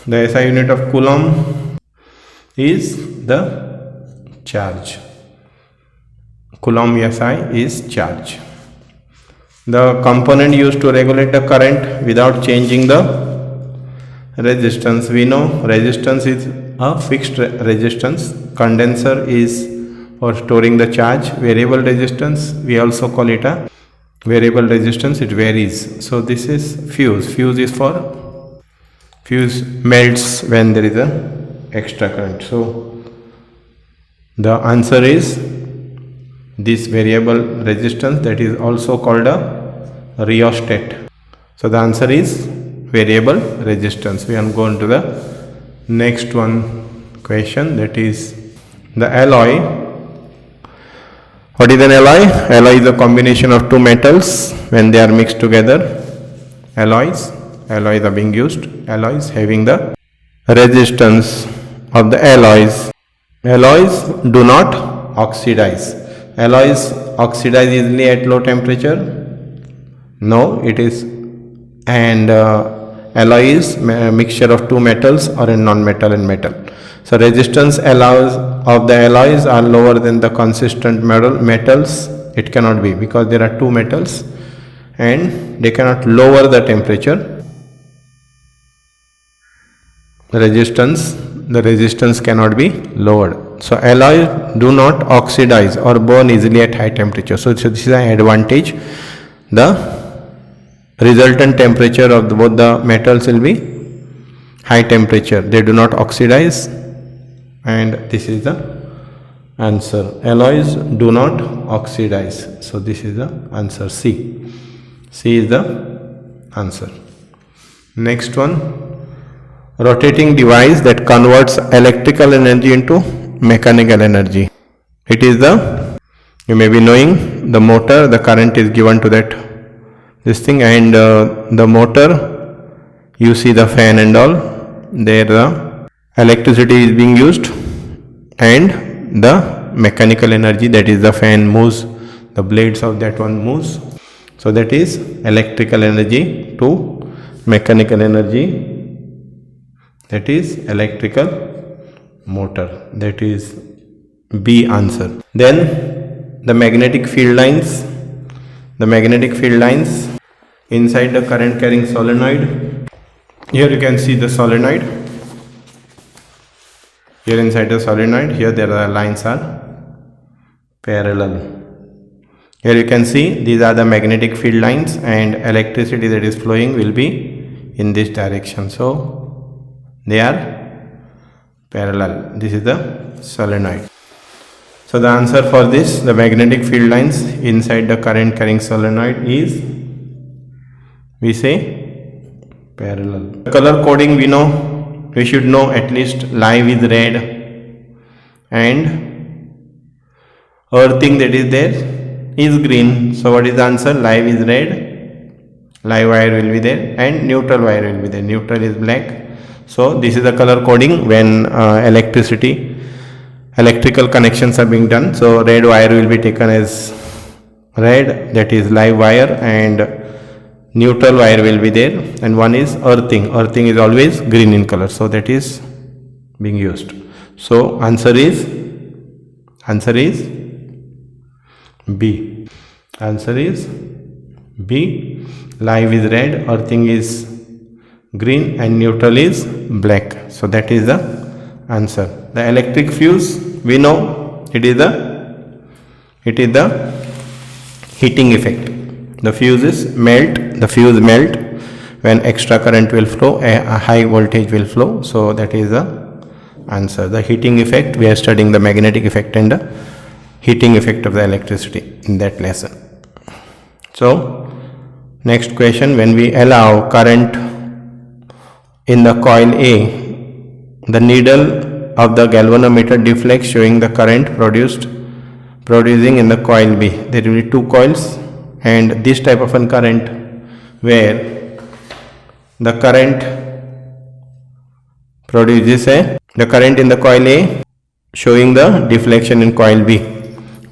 The SI unit of Coulomb is the charge. Coulomb SI is charge. The component used to regulate the current without changing the resistance. We know resistance is a fixed resistance. Condenser is for storing the charge. Variable resistance, we also call it a variable resistance. It varies. So this is fuse. Fuse is for fuse melts when there is a extra current. So the answer is this variable resistance, that is also called a rheostat. So the answer is variable resistance. We are going to the next one question, that is the alloy. What is an alloy? Alloy is a combination of two metals when they are mixed together. Alloys are being used. Alloys having the resistance of the alloys. Alloys do not oxidize. Alloys oxidize easily at low temperature? No, it is. And alloy is a mixture of two metals or a non-metal and metal. So resistance of the alloys are lower than the consistent metals. It cannot be, because there are two metals and they cannot lower the temperature. The resistance cannot be lowered. So alloys do not oxidize or burn easily at high temperature. So this is an advantage. The resultant temperature of both the metals will be high temperature. They do not oxidize, and this is the answer. Alloys do not oxidize. So this is the answer, C. C is the answer. Next one. Rotating device that converts electrical energy into mechanical energy. It is you may be knowing, the motor, the current is given to this thing, and the motor, you see the fan and all, there the electricity is being used, and the mechanical energy, that is the fan moves, the blades of that one moves. So that is electrical energy to mechanical energy. That is electrical motor. That is B answer. Then the magnetic field lines. The magnetic field lines inside the current carrying solenoid. Here you can see the solenoid. Here inside the solenoid, here there are lines are parallel. Here you can see these are the magnetic field lines, and electricity that is flowing will be in this direction. So they are parallel. This is the solenoid. So the answer for this, the magnetic field lines inside the current carrying solenoid, is, we say, parallel. Color coding, we should know at least live is red and earthing that is there is green. So what is the answer? Live is red, live wire will be there, and neutral wire will be there. Neutral is black. So this is the color coding when electrical connections are being done. So red wire will be taken as red, that is live wire, and neutral wire will be there, and one is earthing. Earthing is always green in color, so that is being used. So answer is B. Answer is B. Live is red, earthing is green, and neutral is black. So that is the answer. The electric fuse, we know it is the heating effect. The fuse melt when extra current will flow, a high voltage will flow. So that is the answer. The heating effect, we are studying the magnetic effect and the heating effect of the electricity in that lesson. So next question, when we allow current in the coil A, the needle of the galvanometer deflects, showing the current producing in the coil B. There will be two coils, and this type of a current where the current produces the current in the coil A showing the deflection in coil B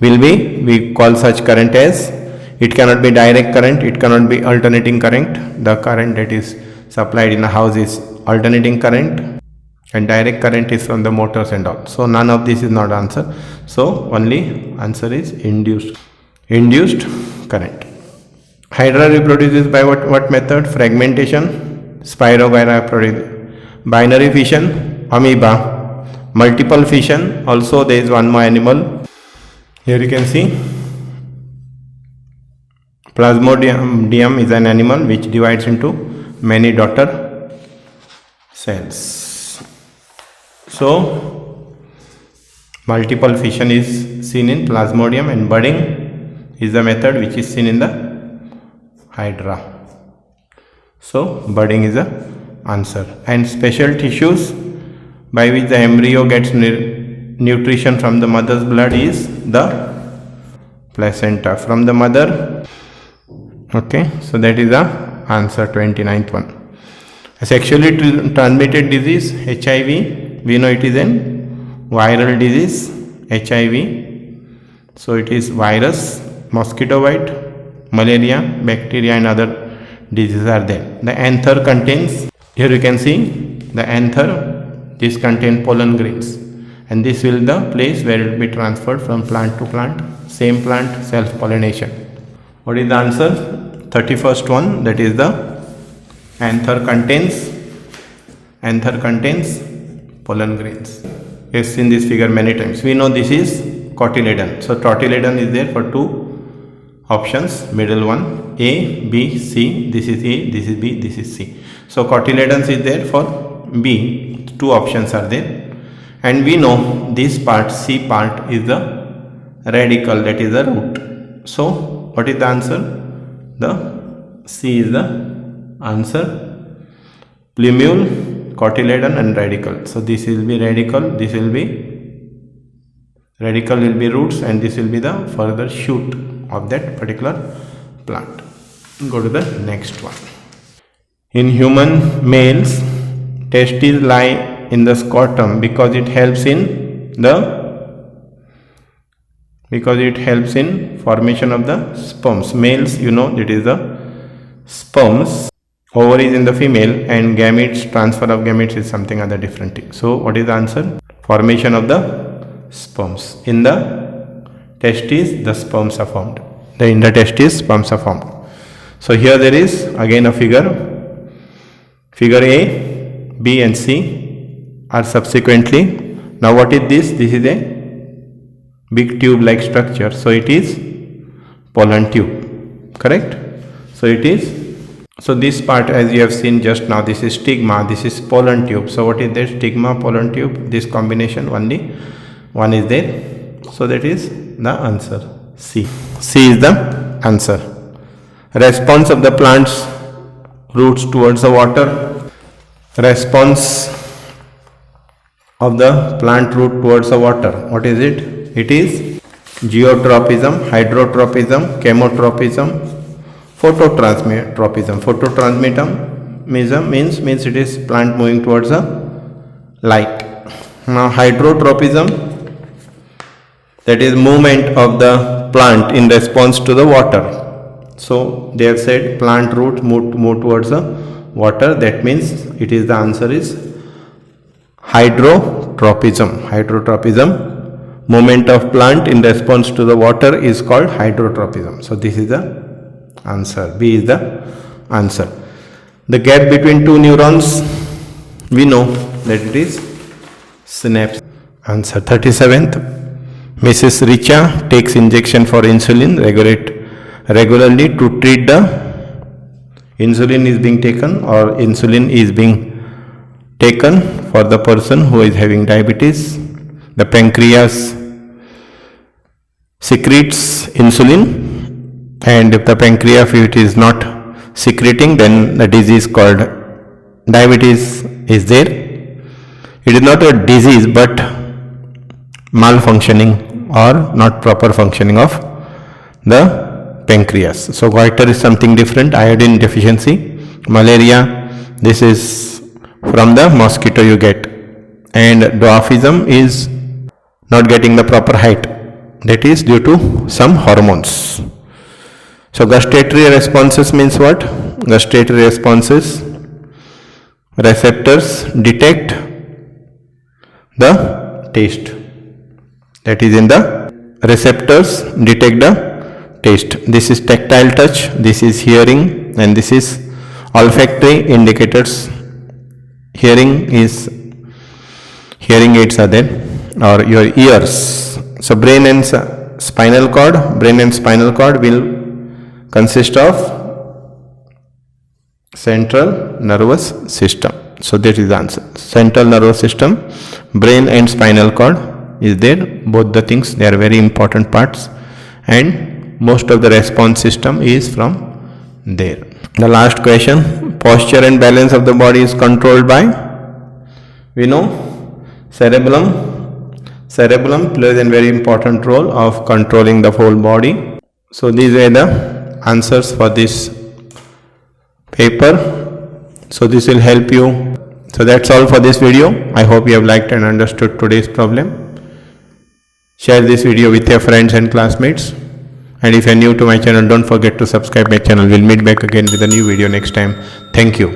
will be, we call such current as, it cannot be direct current, it cannot be alternating current. The current that is supplied in a house is alternating current, and direct current is from the motors and all. So none of this is not answer. So only answer is induced current. Hydra reproduces by what method? Fragmentation. Spirogyra produces binary fission, amoeba. Multiple fission, also there is one more animal. Here you can see Plasmodium is an animal which divides into many daughter cells. So multiple fission is seen in Plasmodium, and budding is the method which is seen in the Hydra. So budding is the answer. And special tissues by which the embryo gets nutrition from the mother's blood is the placenta from the mother. Okay, so that is the answer, 29th one. A sexually transmitted disease, HIV, we know it is an viral disease, HIV. So it is virus, mosquito bite, malaria, bacteria and other diseases are there. The anther contains, here you can see the anther, this contains pollen grains, and this will be the place where it will be transferred from plant to plant, same plant, self-pollination. What is the answer? 31st one, that is the anther contains pollen grains. We have seen this figure many times. We know this is cotyledon. So cotyledon is there for two options, middle one, A, B, C. This is A, this is B, this is C. So cotyledons is there for B. Two options are there. And we know this part, C part, is the radicle, that is the root. So what is the answer? The C is the answer. Plumule, cotyledon and radicle. So this will be radicle, this will be radicle will be roots, and this will be the further shoot of that particular plant. Go to the next one. In human males, testes lie in the scrotum because it helps in formation of the sperms. Males, you know, it is the sperms. Ovaries in the female, and gametes, transfer of gametes is something other different thing. So what is the answer? Formation of the sperms. In the testes, the sperms are formed. In the testes, sperms are formed. So here there is again a figure. Figure A, B and C are subsequently. Now what is this? This is a big tube like structure. So it is pollen tube. Correct? So it is. So this part, as you have seen just now, this is stigma, this is pollen tube. So what is that? Stigma, pollen tube, this combination, only one is there. So that is the answer, C. C is the answer. Response of the plant's roots towards the water. Response of the plant root towards the water. What is it? It is geotropism, hydrotropism, chemotropism, phototropism. Phototropism means it is plant moving towards the light. Now hydrotropism, that is movement of the plant in response to the water. So they have said plant root move towards the water. That means it is the answer is hydrotropism. Hydrotropism, movement of plant in response to the water is called hydrotropism. So this is the answer. B is the answer. The gap between two neurons, we know that it is synapse. Answer. 37th. Mrs. Richa takes injection for insulin regularly to treat the insulin is being taken, or insulin is being taken for the person who is having diabetes. The pancreas secretes insulin, and if the pancreas, if it is not secreting, then the disease called diabetes is there. It is not a disease but malfunctioning or not proper functioning of the pancreas. So goiter is something different. Iodine deficiency. Malaria, this is from the mosquito you get, and dwarfism is not getting the proper height, that is due to some hormones. So gustatory responses means what? Gustatory responses receptors detect the taste. That is in the receptors detect the taste. This is tactile touch, this is hearing, and this is olfactory indicators. Hearing aids are there, or your ears. So brain and spinal cord will consist of central nervous system. So that is the answer. Central nervous system, brain and spinal cord is there. Both the things, they are very important parts, and most of the response system is from there. The last question, posture and balance of the body is controlled by, we know, cerebellum. Cerebellum plays a very important role of controlling the whole body. So these are the answers for this paper. So this will help you. So that's all for this video. I hope you have liked and understood today's problem. Share this video with your friends and classmates. And if you are new to my channel, don't forget to subscribe my channel. We'll meet back again with a new video next time. Thank you.